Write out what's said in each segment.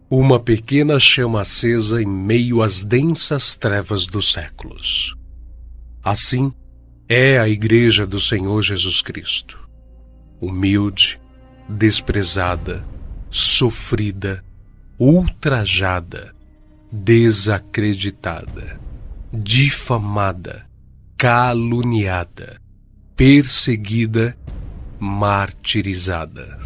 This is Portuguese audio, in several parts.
Uma pequena chama acesa em meio às densas trevas dos séculos. Assim é a Igreja do Senhor Jesus Cristo. Humilde, desprezada, sofrida, ultrajada, desacreditada, difamada, caluniada, perseguida, martirizada.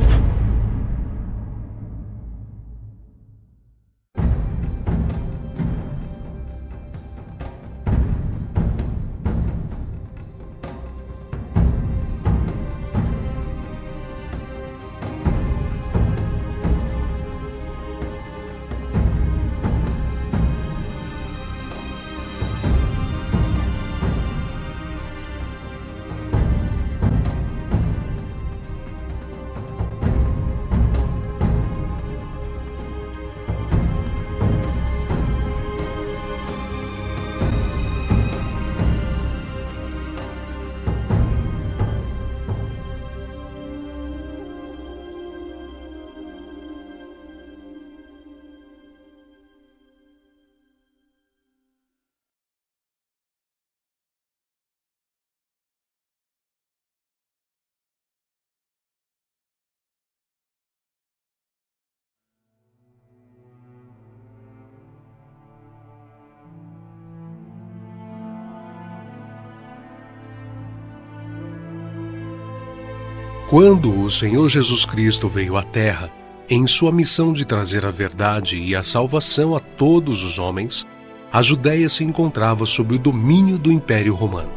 Quando o Senhor Jesus Cristo veio à Terra, em sua missão de trazer a verdade e a salvação a todos os homens, a Judéia se encontrava sob o domínio do Império Romano.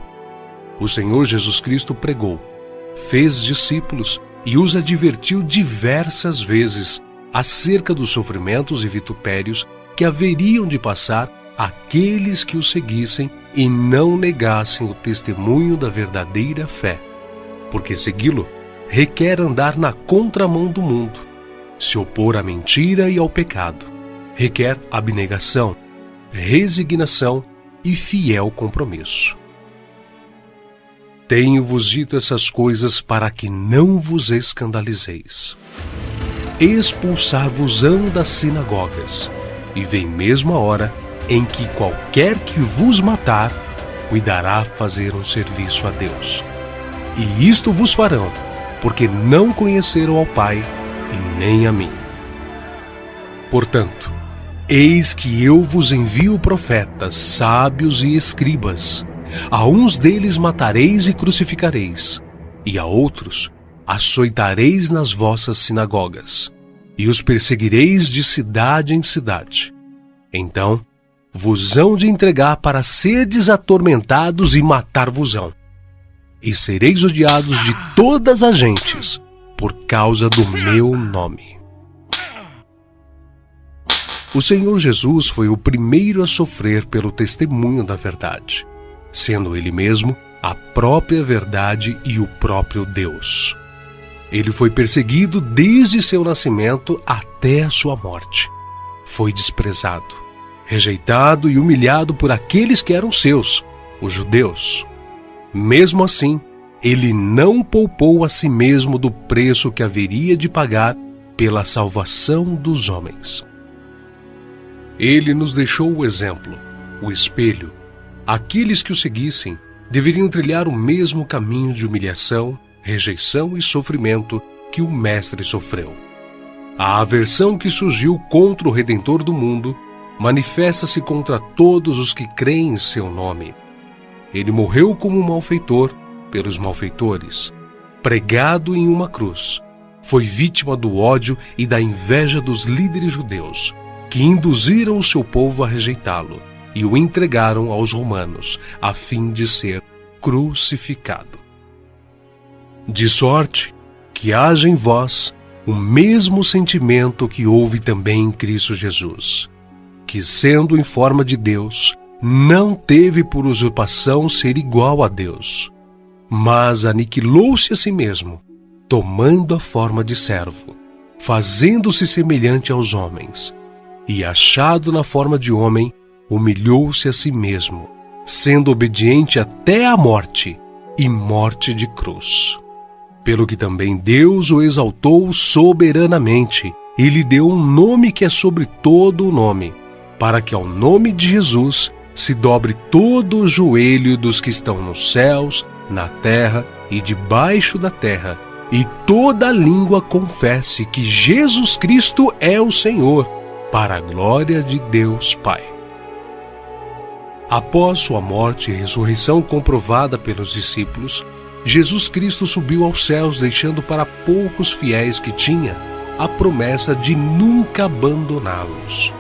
O Senhor Jesus Cristo pregou, fez discípulos e os advertiu diversas vezes acerca dos sofrimentos e vitupérios que haveriam de passar aqueles que o seguissem e não negassem o testemunho da verdadeira fé, porque segui-lo requer andar na contramão do mundo, se opor à mentira e ao pecado. Requer abnegação, resignação e fiel compromisso. Tenho-vos dito essas coisas para que não vos escandalizeis. Expulsar-vos-ão das sinagogas, e vem mesmo a hora em que qualquer que vos matar, cuidará fazer um serviço a Deus. E isto vos farão, porque não conheceram ao Pai e nem a mim. Portanto, eis que eu vos envio profetas, sábios e escribas. A uns deles matareis e crucificareis, e a outros açoitareis nas vossas sinagogas, e os perseguireis de cidade em cidade. Então vos hão de entregar para serdes atormentados e matar-vos-ão. E sereis odiados de todas as gentes, por causa do meu nome. O Senhor Jesus foi o primeiro a sofrer pelo testemunho da verdade, sendo Ele mesmo a própria verdade e o próprio Deus. Ele foi perseguido desde seu nascimento até a sua morte. Foi desprezado, rejeitado e humilhado por aqueles que eram seus, os judeus. Mesmo assim, ele não poupou a si mesmo do preço que haveria de pagar pela salvação dos homens. Ele nos deixou o exemplo, o espelho. Aqueles que o seguissem deveriam trilhar o mesmo caminho de humilhação, rejeição e sofrimento que o Mestre sofreu. A aversão que surgiu contra o Redentor do mundo manifesta-se contra todos os que creem em seu nome. Ele morreu como um malfeitor pelos malfeitores, pregado em uma cruz. Foi vítima do ódio e da inveja dos líderes judeus, que induziram o seu povo a rejeitá-lo e o entregaram aos romanos, a fim de ser crucificado. De sorte que haja em vós o mesmo sentimento que houve também em Cristo Jesus, que, sendo em forma de Deus, não teve por usurpação ser igual a Deus, mas aniquilou-se a si mesmo, tomando a forma de servo, fazendo-se semelhante aos homens, e achado na forma de homem, humilhou-se a si mesmo, sendo obediente até a morte, e morte de cruz. Pelo que também Deus o exaltou soberanamente, e lhe deu um nome que é sobre todo o nome, para que ao nome de Jesus se dobre todo o joelho dos que estão nos céus, na terra e debaixo da terra, e toda língua confesse que Jesus Cristo é o Senhor, para a glória de Deus Pai. Após sua morte e ressurreição comprovada pelos discípulos, Jesus Cristo subiu aos céus, deixando para poucos fiéis que tinha a promessa de nunca abandoná-los.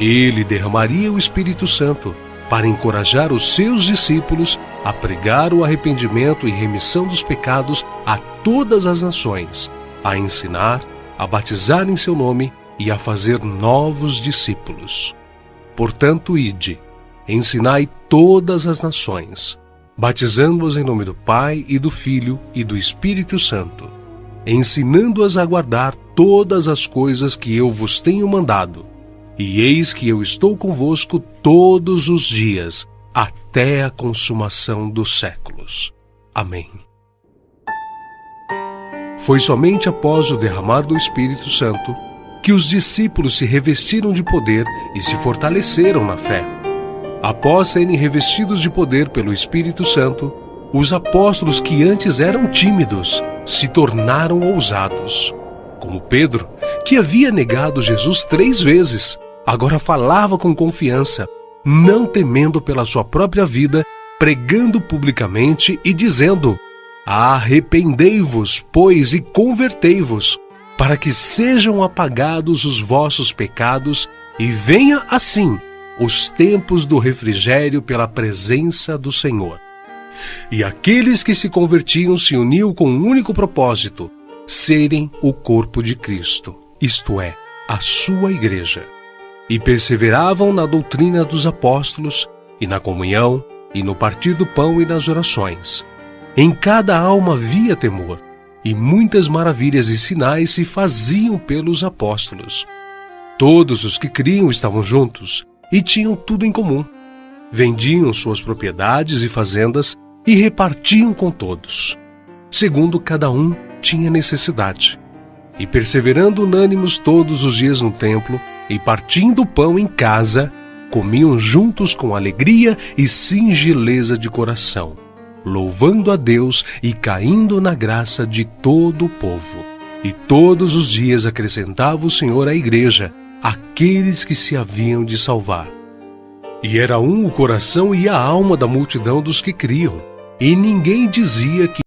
Ele derramaria o Espírito Santo para encorajar os seus discípulos a pregar o arrependimento e remissão dos pecados a todas as nações, a ensinar, a batizar em seu nome e a fazer novos discípulos. Portanto, ide, ensinai todas as nações, batizando-as em nome do Pai e do Filho e do Espírito Santo, ensinando-as a guardar todas as coisas que eu vos tenho mandado. E eis que eu estou convosco todos os dias, até a consumação dos séculos. Amém. Foi somente após o derramar do Espírito Santo que os discípulos se revestiram de poder e se fortaleceram na fé. Após serem revestidos de poder pelo Espírito Santo, os apóstolos que antes eram tímidos se tornaram ousados. Como Pedro, que havia negado Jesus 3 vezes, agora falava com confiança, não temendo pela sua própria vida, pregando publicamente e dizendo: arrependei-vos, pois, e convertei-vos, para que sejam apagados os vossos pecados e venha assim os tempos do refrigério pela presença do Senhor. E aqueles que se convertiam se uniam com um único propósito: serem o corpo de Cristo, isto é, a sua igreja. E perseveravam na doutrina dos apóstolos, e na comunhão, e no partir do pão e nas orações. Em cada alma havia temor, e muitas maravilhas e sinais se faziam pelos apóstolos. Todos os que criam estavam juntos, e tinham tudo em comum. Vendiam suas propriedades e fazendas, e repartiam com todos, segundo cada um tinha necessidade. E perseverando unânimes todos os dias no templo, e partindo o pão em casa, comiam juntos com alegria e singeleza de coração, louvando a Deus e caindo na graça de todo o povo. E todos os dias acrescentava o Senhor à igreja aqueles que se haviam de salvar. E era um o coração e a alma da multidão dos que criam, e ninguém dizia que